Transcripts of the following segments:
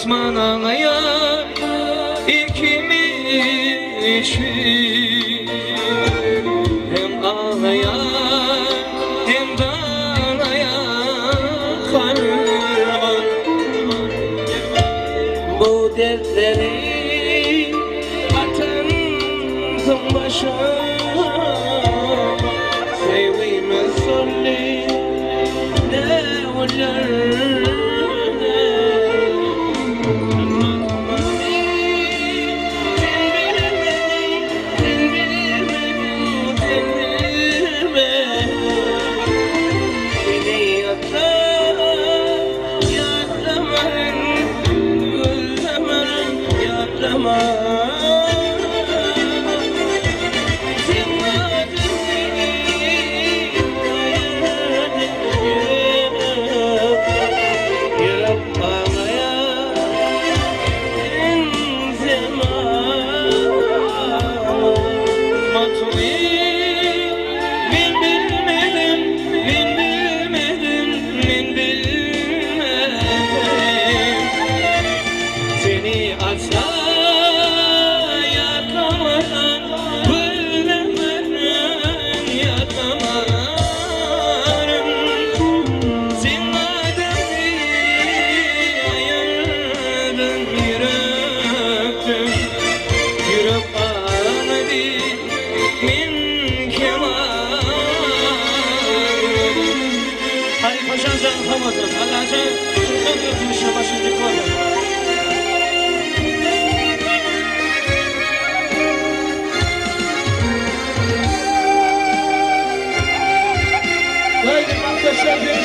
Batman'a ikimiz hem ağlayan hem dağlayan karman. Bu dertleri atansın başa, sevgimiz zorlu ne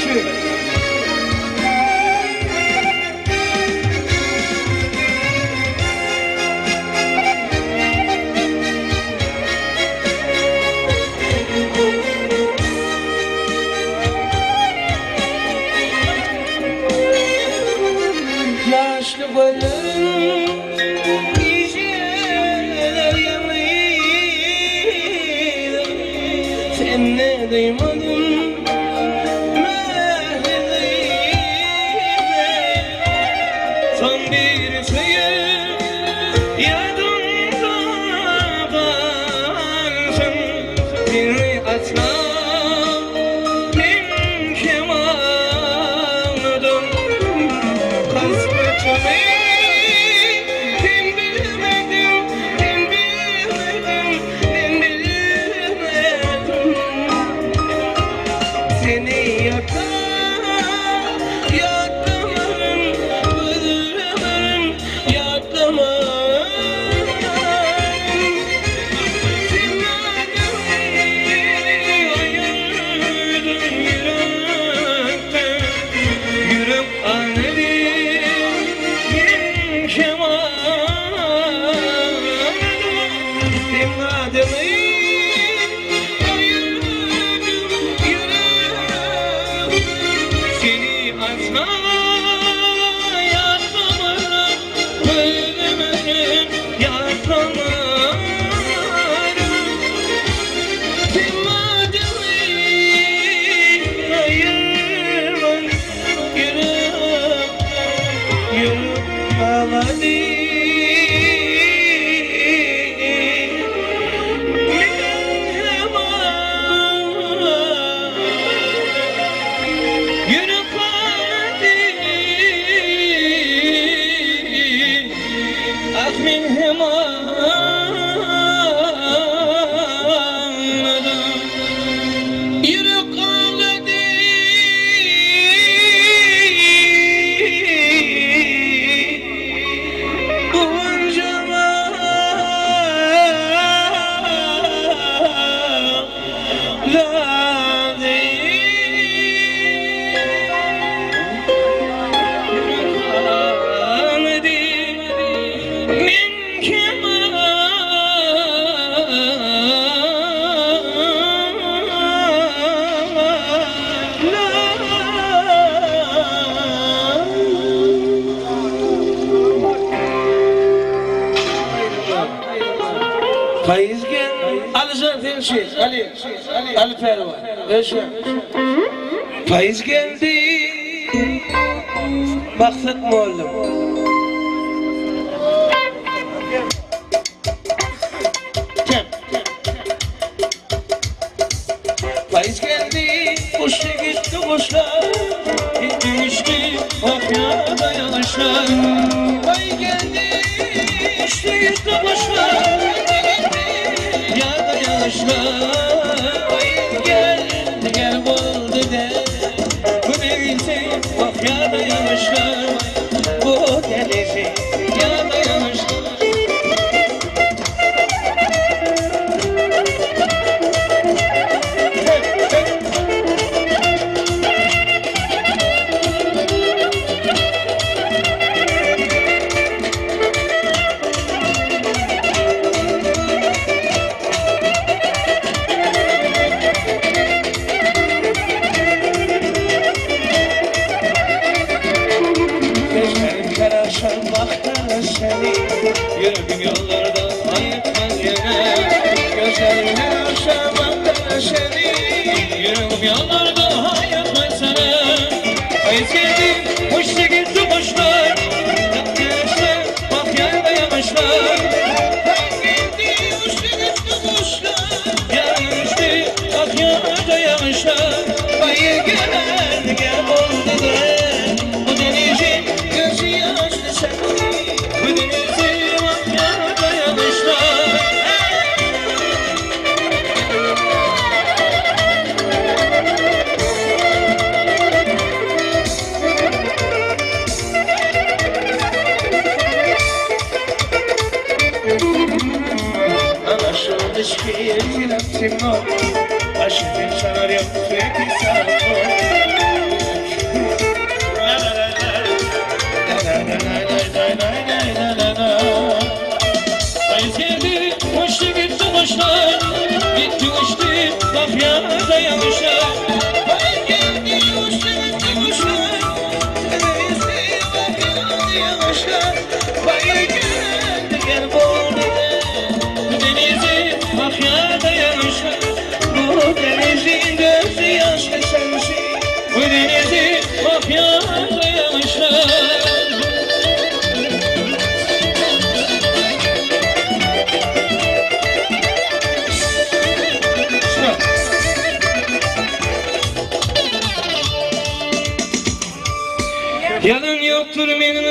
olur. Yaşlı gönlüm geceler yanıydı, sen ne duymadın mehdiydi. Son bir şeyi yadımda kalsın, beni atma Faiz gel, alacağım Felşit, Ali Pervan, Reşat. Faiz geldi, maksat mı oğlum? kuşlar gitmişti okyanusta yanışlar. Ay geldi işte gitti kuşlar yada yanışlar. Ay geldi gel buldu de bu denizi okyada yanışlar. Bu denizi yada yanışlar. Akşam baktım seni, yürüdüm yollarda ayıpmaz yine. Gözlerim her akşam baktım seni, yürüdüm yollarda ayıpmaz sana. Ay sevdim, hoşça gitti kuşlar, yaşlar, bak yerde yamışlar. Ay geldi, hoşça gitti kuşlar, yanmıştı, bak yerde yamışlar. Ay geldi, gel oldu de, bu denizin gözü yaşlı. Bu denizi okyada yanışlar. Anlaşıldı şiir yaptım o. Aşkın sanar yoktu ki sarı. Hoşça gitti kuşlar, gitti uçtu, bak yada yanışlar. Ay geldi, hoşça gitti kuşlar, denizi bak yada yanışlar. Ay geldi, gel buldu de, bu denizi bak yada yanışlar. Bu denizin gözü yaşlı sensin, bu denizi bak yada yanışlar. Yalan yoktur benim